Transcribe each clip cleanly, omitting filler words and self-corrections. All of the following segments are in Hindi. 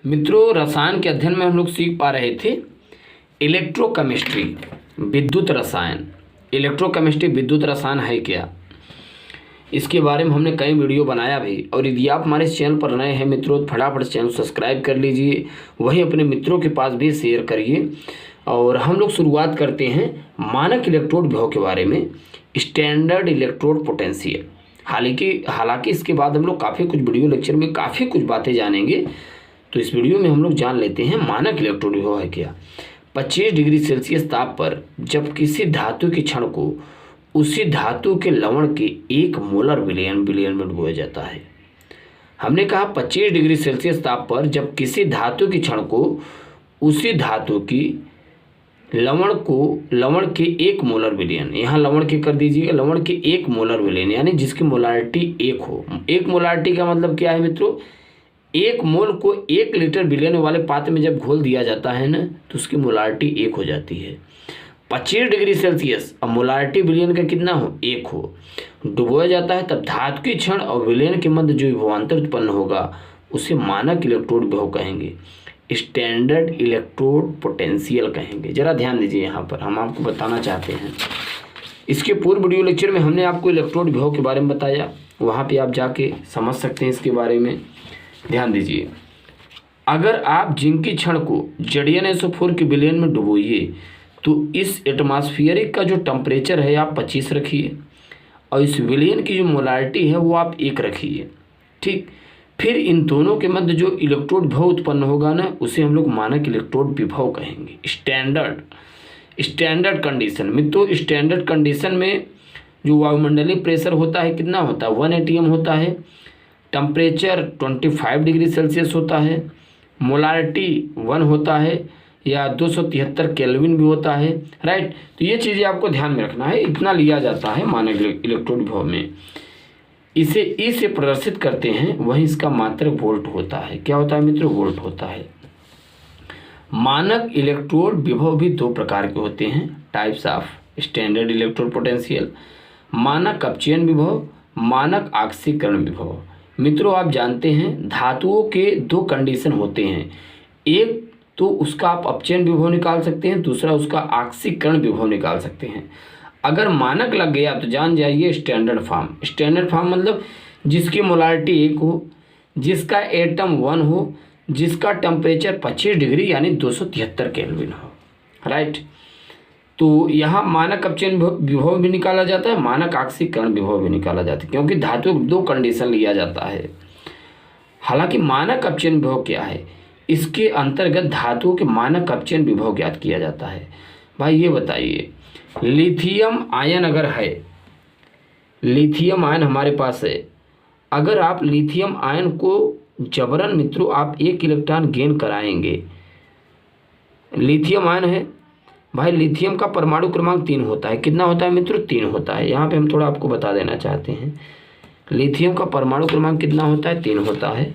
मित्रों, रसायन के अध्ययन में हम लोग सीख पा रहे थे इलेक्ट्रोकेमिस्ट्री, विद्युत रसायन। इलेक्ट्रोकेमिस्ट्री विद्युत रसायन है क्या, इसके बारे में हमने कई वीडियो बनाया भी। और यदि आप हमारे इस चैनल पर नए हैं मित्रों, तो फटाफट चैनल सब्सक्राइब कर लीजिए, वहीं अपने मित्रों के पास भी शेयर करिए। और हम लोग शुरुआत करते हैं मानक इलेक्ट्रोड विभव के बारे में, स्टैंडर्ड इलेक्ट्रोड पोटेंशियल। हालांकि इसके बाद हम लोग काफ़ी कुछ वीडियो लेक्चर में काफ़ी कुछ बातें जानेंगे। तो इस वीडियो में हम लोग जान लेते हैं मानक इलेक्ट्रोड विभव है क्या। 25 डिग्री सेल्सियस ताप पर जब किसी धातु के क्षण को उसी धातु के लवण के 1 मोलर विलयन में डुबोया जाता है। हमने कहा 25 डिग्री सेल्सियस ताप पर जब किसी धातु के क्षण को उसी धातु की लवण के 1 मोलर विलयन, यहाँ लवण के कर दीजिएगा, लवण के 1 मोलर विलयन यानी जिसकी मोलारिटी 1 हो। 1 मोलारिटी का मतलब क्या है मित्रों, 1 मोल को 1 लीटर विलयन वाले पात्र में जब घोल दिया जाता है ना, तो उसकी मोलारिटी 1 हो जाती है। 25 डिग्री सेल्सियस अब मोलारिटी विलयन का कितना हो, 1 हो, डुबोया जाता है। तब धातु के क्षण और विलयन के मध्य जो विभवांतर उत्पन्न होगा उसे मानक इलेक्ट्रोड विभव कहेंगे, स्टैंडर्ड इलेक्ट्रोड पोटेंशियल कहेंगे। जरा ध्यान दीजिए, यहाँ पर हम आपको बताना चाहते हैं, इसके पूर्व वीडियो लेक्चर में हमने आपको इलेक्ट्रोड विभव के बारे में बताया, वहाँ पे आप जाके समझ सकते हैं इसके बारे में। ध्यान दीजिए, अगर आप जिंक की क्षण को Zn-SO4 के विलयन में डुबोइए तो इस एटमॉस्फेरिक का जो टेम्परेचर है आप 25 रखिए और इस विलयन की जो मोलारिटी है वो आप 1 रखिए। ठीक, फिर इन दोनों के मध्य जो इलेक्ट्रोड विभव उत्पन्न होगा ना, उसे हम लोग मानक इलेक्ट्रोड विभव कहेंगे, स्टैंडर्ड कंडीशन। मित्रों, स्टैंडर्ड कंडीशन में जो वायुमंडलीय प्रेशर होता है कितना होता है, 1 atm होता है, टेम्परेचर 25 डिग्री सेल्सियस होता है, मोलारिटी 1 होता है या 273 केल्विन भी होता है। राइट, तो ये चीज़ें आपको ध्यान में रखना है, इतना लिया जाता है मानक इलेक्ट्रोड विभव में। इसे ई से प्रदर्शित करते हैं, वहीं इसका मात्रक वोल्ट होता है। क्या होता है मित्रों, वोल्ट होता है। मानक इलेक्ट्रोड विभव भी 2 प्रकार के होते हैं, types of standard electrode potential, मानक अपचयन विभव, मानक आक्सीकरण विभव। मित्रों, आप जानते हैं धातुओं के 2 कंडीशन होते हैं, एक तो उसका आप अपचयन विभव निकाल सकते हैं, दूसरा उसका आक्सीकरण विभव निकाल सकते हैं। अगर मानक लग गया तो जान जाइए स्टैंडर्ड फॉर्म। स्टैंडर्ड फॉर्म मतलब जिसकी मोलारिटी 1 हो, जिसका एटम 1 हो, जिसका टेम्परेचर 25 डिग्री यानी 273 केल्विन हो। राइट, तो यहाँ मानक अपचयन विभव भी निकाला जाता है, मानक आक्सीकरण विभव भी निकाला जाता है, क्योंकि धातु 2 कंडीशन लिया जाता है। हालांकि मानक अपचयन विभव क्या है, इसके अंतर्गत धातुओं के मानक अपचयन विभव ज्ञात किया जाता है। भाई ये बताइए, लिथियम आयन अगर है, लिथियम आयन हमारे पास है, अगर आप लिथियम आयन को जबरन मित्रों आप 1 इलेक्ट्रॉन गेन कराएंगे, लिथियम आयन है भाई, लिथियम का परमाणु क्रमांक 3 होता है। कितना होता है मित्रों, 3 होता है। यहाँ पे हम थोड़ा आपको बता देना चाहते हैं, लिथियम का परमाणु क्रमांक कितना होता है, 3 होता है।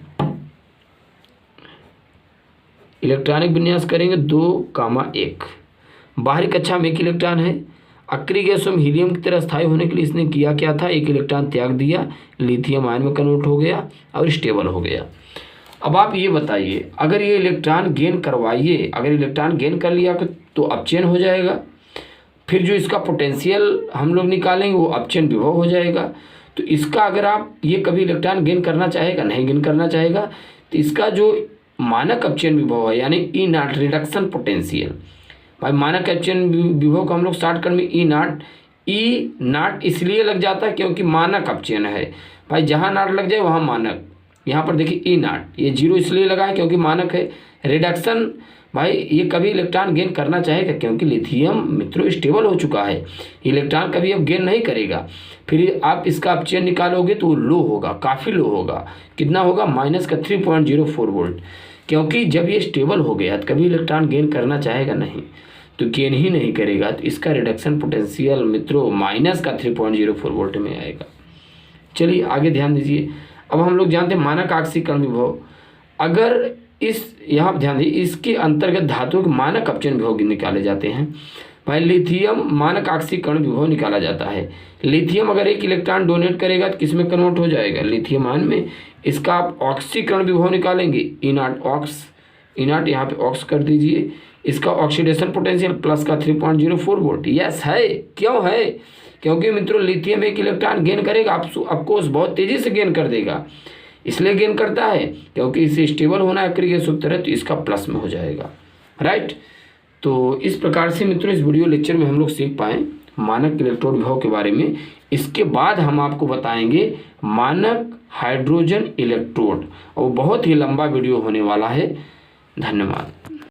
इलेक्ट्रॉनिक विन्यास करेंगे 2,1, बाहरी कक्षा में 1 इलेक्ट्रॉन है। अक्रिय गैसों में हीलियम की तरह स्थायी होने के लिए इसने किया क्या था, 1 इलेक्ट्रॉन त्याग दिया, लिथियम आयन में कन्वर्ट हो गया और स्टेबल हो गया। अब आप ये बताइए, अगर ये इलेक्ट्रॉन गेन करवाइए, अगर इलेक्ट्रॉन गेन कर लिया तो अपचयन हो जाएगा, फिर जो इसका पोटेंशियल हम लोग निकालेंगे वो अपचयन विभव हो जाएगा। तो इसका अगर आप ये कभी इलेक्ट्रॉन गेन करना चाहेगा, नहीं गेन करना चाहेगा, तो इसका जो मानक अपचयन विभव है यानी ई नॉट रिडक्शन पोटेंशियल, भाई मानक अपचयन विभव को हम लोग शॉर्टकट में ई नॉट इसलिए लग जाता है क्योंकि मानक अपचयन है। भाई जहाँ नॉट लग जाए वहाँ मानक, यहाँ पर देखिए ई नॉट, ये 0 इसलिए लगा है क्योंकि मानक है। रिडक्शन, भाई ये कभी इलेक्ट्रॉन गेन करना चाहेगा क्योंकि लिथियम मित्रों स्टेबल हो चुका है, इलेक्ट्रॉन कभी अब गेन नहीं करेगा। फिर आप इसका अपचयन निकालोगे तो लो होगा, काफ़ी लो होगा। कितना होगा, -3.04 वोल्ट, क्योंकि जब ये स्टेबल हो गया तो कभी इलेक्ट्रॉन गेन करना चाहेगा नहीं, तो गेन ही नहीं करेगा, तो इसका रिडक्शन पोटेंशियल मित्रों -3.04 वोल्ट में आएगा। चलिए आगे ध्यान दीजिए। अब हम लोग जानते हैं मानक आक्सीकरण विभव, अगर यहाँ ध्यान दीजिए, इसके अंतर्गत धातुओं के मानक अपचयन विभव निकाले जाते हैं। भाई लिथियम मानक आक्सीकरण विभव निकाला जाता है। लिथियम अगर 1 इलेक्ट्रॉन डोनेट करेगा तो किस में कन्वर्ट हो जाएगा, लिथियम आयन में। इसका आप ऑक्सीकरण विभव निकालेंगे, ई नॉट ऑक्स, E0 यहाँ पे ऑक्स कर दीजिए। इसका ऑक्सीडेशन पोटेंशियल प्लस का 3.04 वोल्ट। यस है, क्यों है? क्योंकि मित्रों लिथियम एक इलेक्ट्रॉन गेन करेगा, ऑफकोर्स बहुत तेज़ी से गेन कर देगा। इसलिए गेन करता है क्योंकि इसे स्टेबल होना है अक्रिय सूत्र है, तो इसका प्लस में हो जाएगा, राइट। तो इस प्रकार से मित्रों इस वीडियो लेक्चर में हम लोग सीख पाए मानक इलेक्ट्रोड विभव के बारे में। इसके बाद हम आपको बताएंगे मानक हाइड्रोजन इलेक्ट्रोड, और बहुत ही लंबा वीडियो होने वाला है। धन्यवाद।